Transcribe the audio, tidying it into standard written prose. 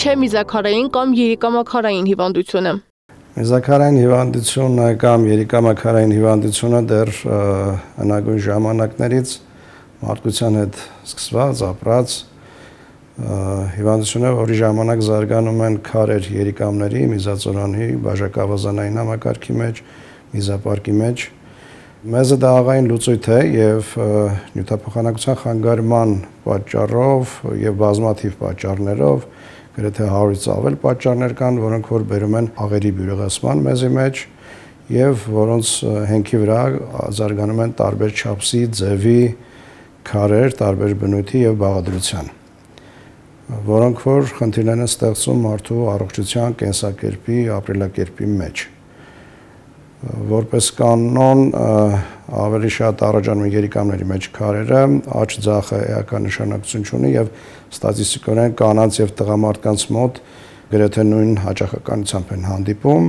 Ինչ է միզաքարային կամ երիկամաքարային հիվանդությունը։ Միզաքարային հիվանդությունը կամ երիկամաքարային հիվանդությունը դեռ հնագույն ժամանակներից մարդկության հետ սկսված, ապրած հիվանդությունը, որի ժամանակ զարգանում են քարեր երիկամների, միզածորանի, բաժակավազանային համակարգի մեջ, միզապարկի մեջ։ Մեզը դա աղային լուծույթ է եւ նյութափոխանակության խանգարման պատճառով եւ բազմաթիվ պատճառներով գրեթե 100-ից ավել պատճառներ կան, որոնք որ բերում են աղերի բյուրեղացման մեզի մեջ եւ որոնց հենքի վրա զարգանում են տարբեր չափսի, ձևի քարեր, տարբեր բնույթի եւ բաղադրության, որոնք որ խնդիրներ են ստեղծում մարդու առողջության, կենսակերպի, ապրելակերպի մեջ։ Որպես կանոն ավելի շատ առաջանում են երիկամների մեջ քարերը, աջ ձախը էական նշանակություն չունի եւ ստատիստիկորեն կանանց եւ տղամարդկանց մոտ գրեթե նույն հաճախականությամբ են հանդիպում։